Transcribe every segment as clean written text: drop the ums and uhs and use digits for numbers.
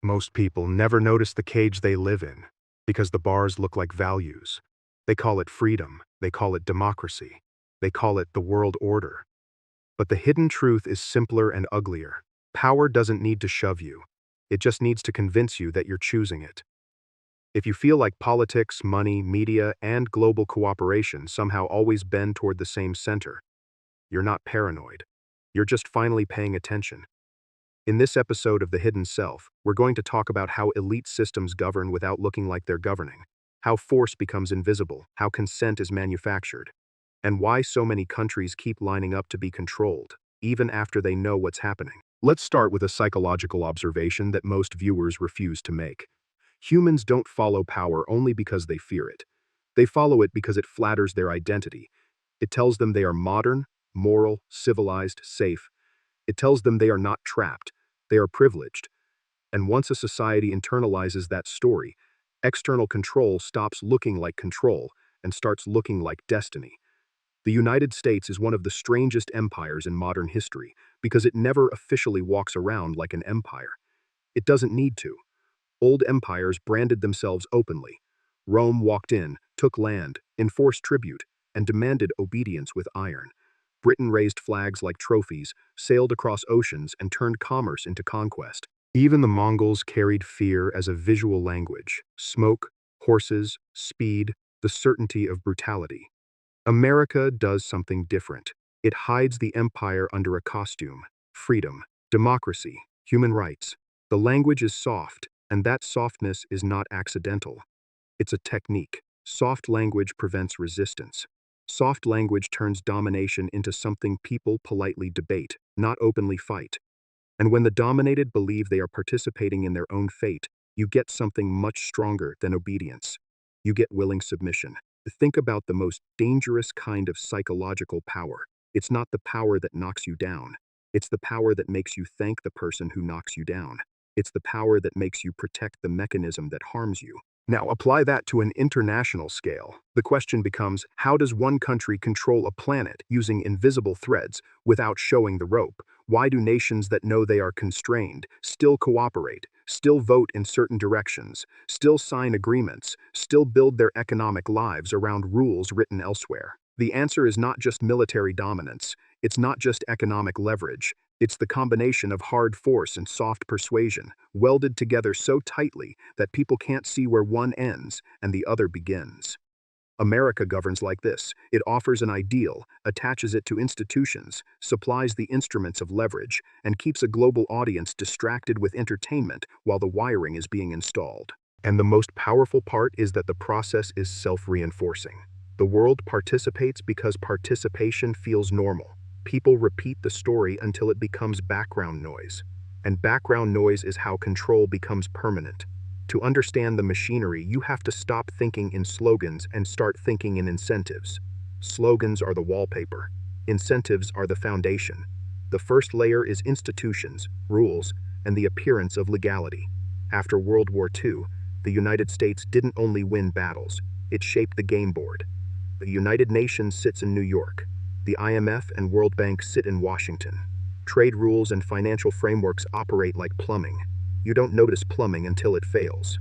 Most people never notice the cage they live in because the bars look like values. They call it freedom, they call it democracy, they call it the world order. But the hidden truth is simpler and uglier. Power doesn't need to shove you. It just needs to convince you that you're choosing it. If you feel like politics, money, media, and global cooperation somehow always bend toward the same center, you're not paranoid. You're just finally paying attention. In this episode of The Hidden Self, we're going to talk about how elite systems govern without looking like they're governing, how force becomes invisible, how consent is manufactured, and why so many countries keep lining up to be controlled, even after they know what's happening. Let's start with a psychological observation that most viewers refuse to make. Humans don't follow power only because they fear it. They follow it because it flatters their identity. It tells them they are modern, moral, civilized, safe. It tells them they are not trapped. They are privileged. And once a society internalizes that story, external control stops looking like control and starts looking like destiny. The United States is one of the strangest empires in modern history because it never officially walks around like an empire. It doesn't need to. Old empires branded themselves openly. Rome walked in, took land, enforced tribute, and demanded obedience with iron. Britain raised flags like trophies, sailed across oceans, and turned commerce into conquest. Even the Mongols carried fear as a visual language: smoke, horses, speed, the certainty of brutality. America does something different. It hides the empire under a costume: freedom, democracy, human rights. The language is soft, and that softness is not accidental. It's a technique. Soft language prevents resistance. Soft language turns domination into something people politely debate, not openly fight. And when the dominated believe they are participating in their own fate, you get something much stronger than obedience. You get willing submission. Think about the most dangerous kind of psychological power. It's not the power that knocks you down. It's the power that makes you thank the person who knocks you down. It's the power that makes you protect the mechanism that harms you. Now, apply that to an international scale. The question becomes, how does one country control a planet using invisible threads without showing the rope? Why do nations that know they are constrained still cooperate, still vote in certain directions, still sign agreements, still build their economic lives around rules written elsewhere? The answer is not just military dominance. It's not just economic leverage. It's the combination of hard force and soft persuasion, welded together so tightly that people can't see where one ends and the other begins. America governs like this. It offers an ideal, attaches it to institutions, supplies the instruments of leverage, and keeps a global audience distracted with entertainment while the wiring is being installed. And the most powerful part is that the process is self-reinforcing. The world participates because participation feels normal. People repeat the story until it becomes background noise. And background noise is how control becomes permanent. To understand the machinery, you have to stop thinking in slogans and start thinking in incentives. Slogans are the wallpaper. Incentives are the foundation. The first layer is institutions, rules, and the appearance of legality. After World War II, the United States didn't only win battles, it shaped the game board. The United Nations sits in New York. The IMF and World Bank sit in Washington. Trade rules and financial frameworks operate like plumbing. You don't notice plumbing until it fails.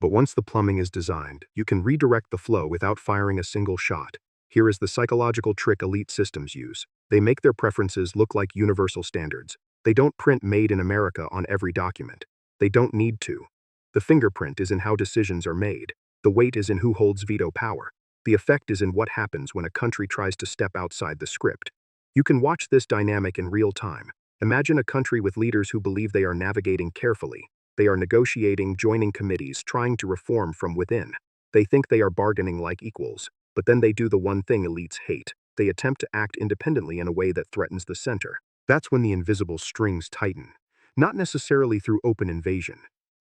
But once the plumbing is designed, you can redirect the flow without firing a single shot. Here is the psychological trick elite systems use. They make their preferences look like universal standards. They don't print "Made in America" on every document. They don't need to. The fingerprint is in how decisions are made. The weight is in who holds veto power. The effect is in what happens when a country tries to step outside the script. You can watch this dynamic in real time. Imagine a country with leaders who believe they are navigating carefully. They are negotiating, joining committees, trying to reform from within. They think they are bargaining like equals, but then they do the one thing elites hate. They attempt to act independently in a way that threatens the center. That's when the invisible strings tighten. Not necessarily through open invasion.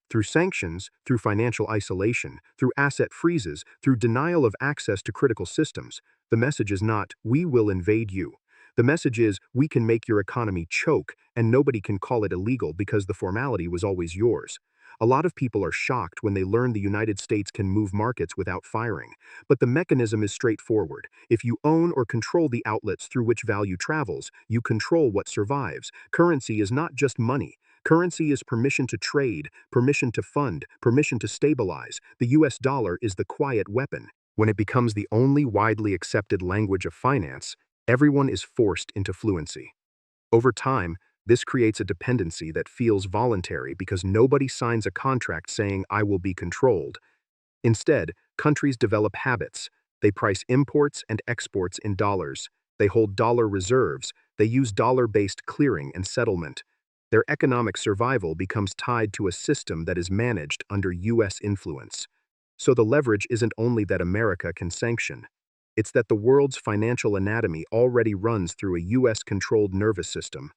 Through sanctions, through financial isolation, through asset freezes, through denial of access to critical systems. The message is not, "We will invade you." The message is, "We can make your economy choke, and nobody can call it illegal because the formality was always yours." A lot of people are shocked when they learn the United States can move markets without firing. But the mechanism is straightforward. If you own or control the outlets through which value travels, you control what survives. Currency is not just money. Currency is permission to trade, permission to fund, permission to stabilize. The US dollar is the quiet weapon. When it becomes the only widely accepted language of finance, everyone is forced into fluency. Over time, this creates a dependency that feels voluntary because nobody signs a contract saying, "I will be controlled." Instead, countries develop habits. They price imports and exports in dollars. They hold dollar reserves. They use dollar-based clearing and settlement. Their economic survival becomes tied to a system that is managed under US influence. So the leverage isn't only that America can sanction. It's that the world's financial anatomy already runs through a US-controlled nervous system.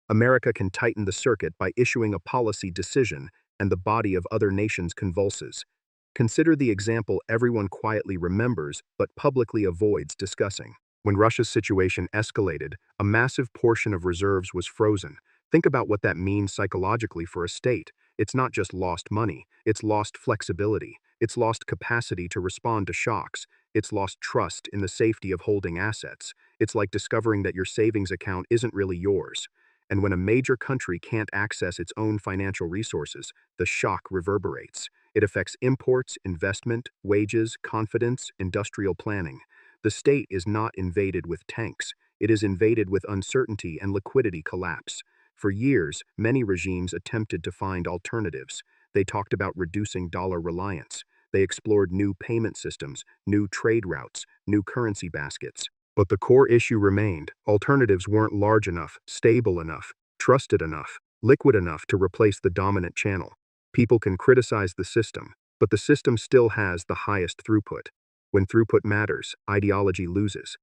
America can tighten the circuit by issuing a policy decision, and the body of other nations convulses. Consider the example everyone quietly remembers but publicly avoids discussing. When Russia's situation escalated, a massive portion of reserves was frozen. Think about what that means psychologically for a state. It's not just lost money, it's lost flexibility. It's lost capacity to respond to shocks. It's lost trust in the safety of holding assets. It's like discovering that your savings account isn't really yours. And when a major country can't access its own financial resources, the shock reverberates. It affects imports, investment, wages, confidence, industrial planning. The state is not invaded with tanks. It is invaded with uncertainty and liquidity collapse. For years, many regimes attempted to find alternatives. They talked about reducing dollar reliance. They explored new payment systems, new trade routes, new currency baskets. But the core issue remained. Alternatives weren't large enough, stable enough, trusted enough, liquid enough to replace the dominant channel. People can criticize the system, but the system still has the highest throughput. When throughput matters, ideology loses.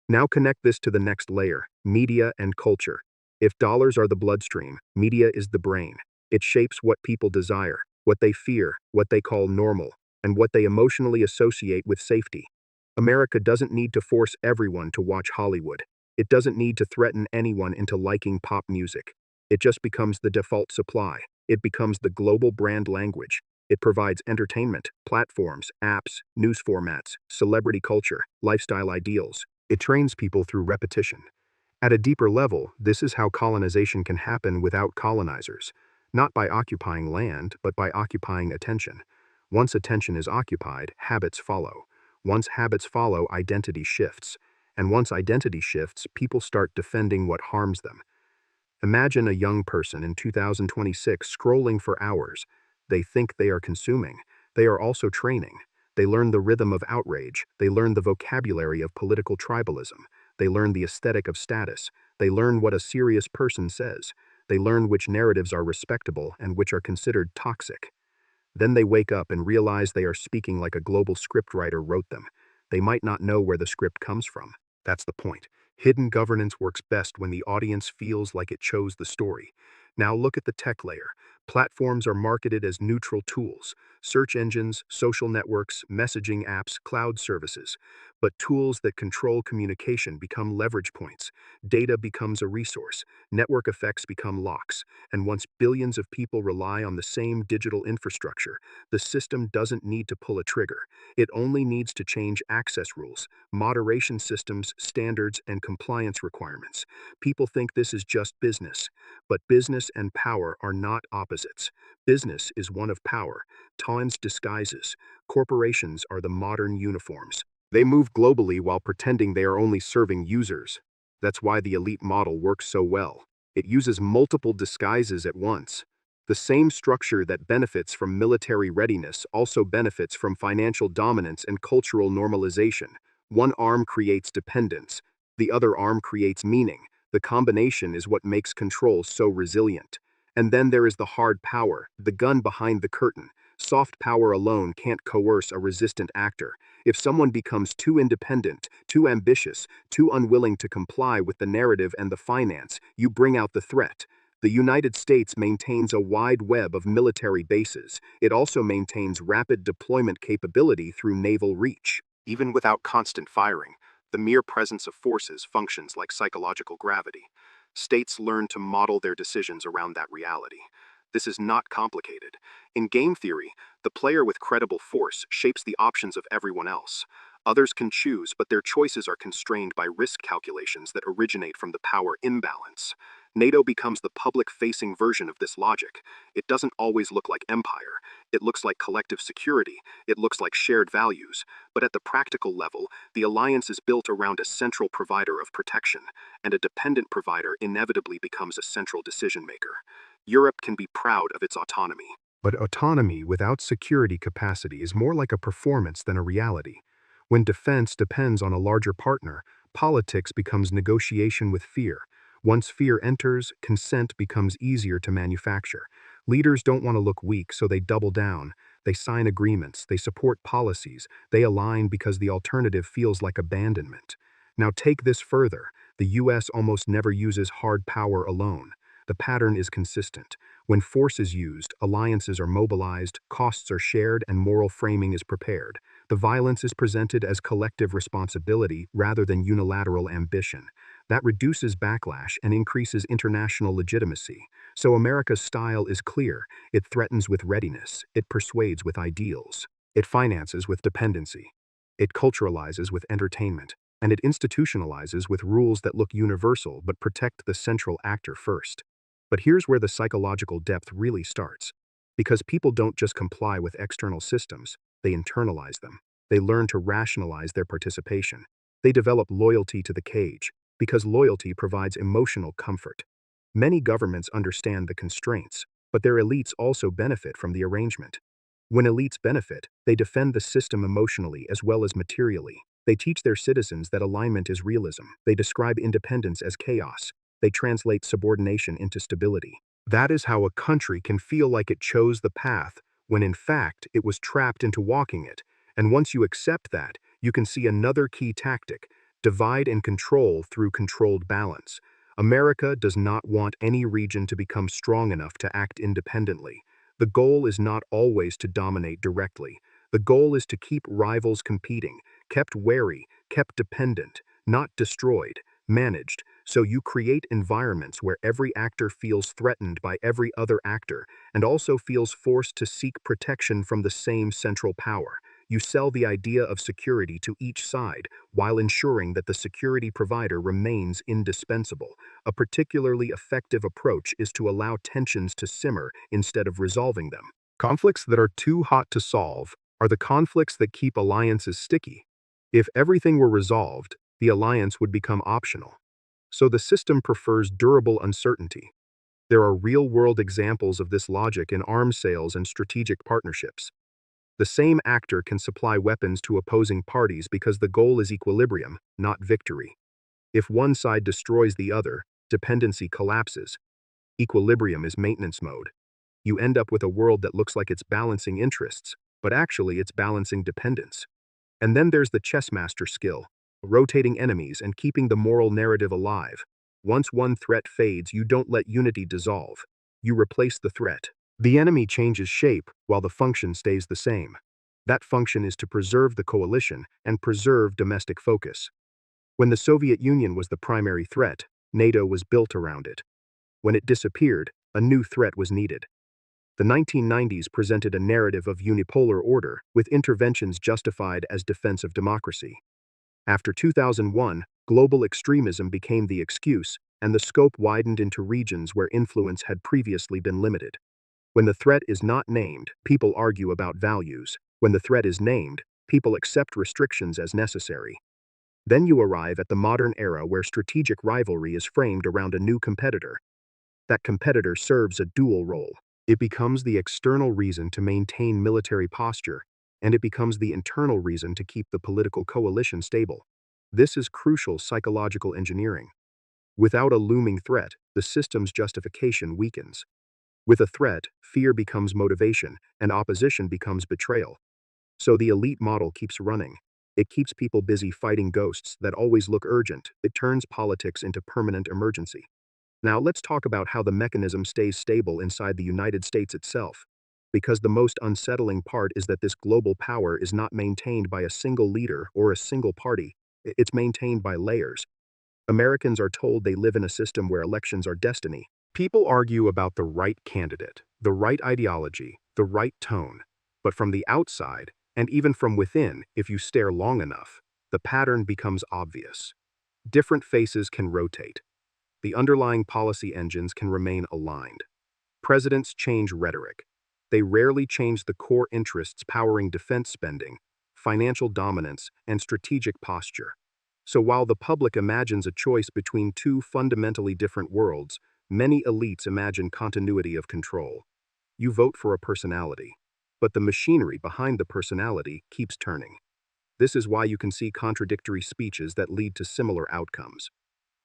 Now connect this to the next layer, media and culture. If dollars are the bloodstream, media is the brain. It shapes what people desire, what they fear, what they call normal, and what they emotionally associate with safety. America doesn't need to force everyone to watch Hollywood. It doesn't need to threaten anyone into liking pop music. It just becomes the default supply. It becomes the global brand language. It provides entertainment, platforms, apps, news formats, celebrity culture, lifestyle ideals. It trains people through repetition. At a deeper level, this is how colonization can happen without colonizers. Not by occupying land, but by occupying attention. Once attention is occupied, habits follow. Once habits follow, identity shifts. And once identity shifts, people start defending what harms them. Imagine a young person in 2026 scrolling for hours. They think they are consuming. They are also training. They learn the rhythm of outrage. They learn the vocabulary of political tribalism. They learn the aesthetic of status. They learn what a serious person says. They learn which narratives are respectable and which are considered toxic. Then they wake up and realize they are speaking like a global scriptwriter wrote them. They might not know where the script comes from. That's the point. Hidden governance works best when the audience feels like it chose the story. Now look at the tech layer. Platforms are marketed as neutral tools. Search engines, social networks, messaging apps, cloud services. But tools that control communication become leverage points. Data becomes a resource. Network effects become locks. And once billions of people rely on the same digital infrastructure, the system doesn't need to pull a trigger. It only needs to change access rules, moderation systems, standards, and compliance requirements. People think this is just business, but business and power are not opposites. Business is one of power, times disguises. Corporations are the modern uniforms. They move globally while pretending they are only serving users. That's why the elite model works so well. It uses multiple disguises at once. The same structure that benefits from military readiness also benefits from financial dominance and cultural normalization. One arm creates dependence, the other arm creates meaning. The combination is what makes control so resilient. And then there is the hard power, the gun behind the curtain. Soft power alone can't coerce a resistant actor. If someone becomes too independent, too ambitious, too unwilling to comply with the narrative and the finance, you bring out the threat. The United States maintains a wide web of military bases. It also maintains rapid deployment capability through naval reach. Even without constant firing, the mere presence of forces functions like psychological gravity. States learn to model their decisions around that reality. This is not complicated. In game theory, the player with credible force shapes the options of everyone else. Others can choose, but their choices are constrained by risk calculations that originate from the power imbalance. NATO becomes the public-facing version of this logic. It doesn't always look like empire. It looks like collective security. It looks like shared values. But at the practical level, the alliance is built around a central provider of protection, and a dependent provider inevitably becomes a central decision-maker. Europe can be proud of its autonomy. But autonomy without security capacity is more like a performance than a reality. When defense depends on a larger partner, politics becomes negotiation with fear. Once fear enters, consent becomes easier to manufacture. Leaders don't want to look weak, so they double down. They sign agreements, they support policies, they align because the alternative feels like abandonment. Now take this further. The US almost never uses hard power alone. The pattern is consistent. When force is used, alliances are mobilized, costs are shared, and moral framing is prepared. The violence is presented as collective responsibility rather than unilateral ambition. That reduces backlash and increases international legitimacy. So America's style is clear. It threatens with readiness. It persuades with ideals. It finances with dependency. It culturalizes with entertainment. And it institutionalizes with rules that look universal but protect the central actor first. But here's where the psychological depth really starts. Because people don't just comply with external systems, they internalize them. They learn to rationalize their participation. They develop loyalty to the cage, because loyalty provides emotional comfort. Many governments understand the constraints, but their elites also benefit from the arrangement. When elites benefit, they defend the system emotionally as well as materially. They teach their citizens that alignment is realism. They describe independence as chaos. They translate subordination into stability. That is how a country can feel like it chose the path, when in fact it was trapped into walking it. And once you accept that, you can see another key tactic: divide and control through controlled balance. America does not want any region to become strong enough to act independently. The goal is not always to dominate directly. The goal is to keep rivals competing, kept wary, kept dependent, not destroyed, managed. So you create environments where every actor feels threatened by every other actor and also feels forced to seek protection from the same central power. You sell the idea of security to each side while ensuring that the security provider remains indispensable. A particularly effective approach is to allow tensions to simmer instead of resolving them. Conflicts that are too hot to solve are the conflicts that keep alliances sticky. If everything were resolved, the alliance would become optional. So the system prefers durable uncertainty. There are real-world examples of this logic in arms sales and strategic partnerships. The same actor can supply weapons to opposing parties because the goal is equilibrium, not victory. If one side destroys the other, dependency collapses. Equilibrium is maintenance mode. You end up with a world that looks like it's balancing interests, but actually it's balancing dependence. And then there's the chessmaster skill: rotating enemies and keeping the moral narrative alive. Once one threat fades, you don't let unity dissolve. You replace the threat. The enemy changes shape while the function stays the same. That function is to preserve the coalition and preserve domestic focus. When the Soviet Union was the primary threat, NATO was built around it. When it disappeared, a new threat was needed. The 1990s presented a narrative of unipolar order, with interventions justified as defense of democracy. After 2001, global extremism became the excuse, and the scope widened into regions where influence had previously been limited. When the threat is not named, people argue about values. When the threat is named, people accept restrictions as necessary. Then you arrive at the modern era where strategic rivalry is framed around a new competitor. That competitor serves a dual role. It becomes the external reason to maintain military posture, and it becomes the internal reason to keep the political coalition stable. This is crucial psychological engineering. Without a looming threat, the system's justification weakens. With a threat, fear becomes motivation, and opposition becomes betrayal. So the elite model keeps running. It keeps people busy fighting ghosts that always look urgent. It turns politics into permanent emergency. Now let's talk about how the mechanism stays stable inside the United States itself. Because the most unsettling part is that this global power is not maintained by a single leader or a single party. It's maintained by layers. Americans are told they live in a system where elections are destiny. People argue about the right candidate, the right ideology, the right tone. But from the outside, and even from within, if you stare long enough, the pattern becomes obvious. Different faces can rotate. The underlying policy engines can remain aligned. Presidents change rhetoric. They rarely change the core interests powering defense spending, financial dominance, and strategic posture. So while the public imagines a choice between two fundamentally different worlds, many elites imagine continuity of control. You vote for a personality, but the machinery behind the personality keeps turning. This is why you can see contradictory speeches that lead to similar outcomes.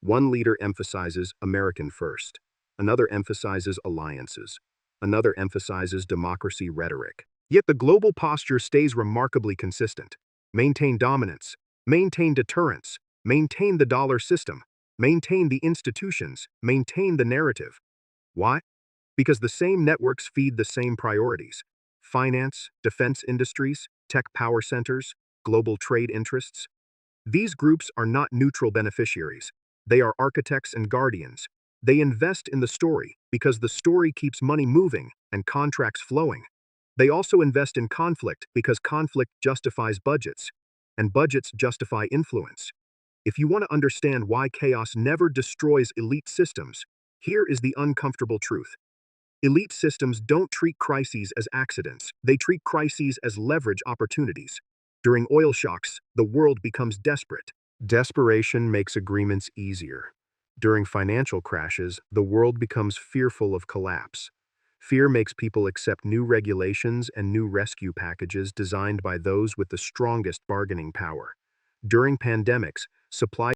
One leader emphasizes American first, another emphasizes alliances, another emphasizes democracy rhetoric. Yet the global posture stays remarkably consistent. Maintain dominance, maintain deterrence, maintain the dollar system, maintain the institutions, maintain the narrative. Why? Because the same networks feed the same priorities: finance, defense industries, tech power centers, global trade interests. These groups are not neutral beneficiaries. They are architects and guardians. They invest in the story because the story keeps money moving and contracts flowing. They also invest in conflict because conflict justifies budgets, and budgets justify influence. If you want to understand why chaos never destroys elite systems, here is the uncomfortable truth. Elite systems don't treat crises as accidents, they treat crises as leverage opportunities. During oil shocks, the world becomes desperate. Desperation makes agreements easier. During financial crashes, the world becomes fearful of collapse. Fear makes people accept new regulations and new rescue packages designed by those with the strongest bargaining power. During pandemics, supply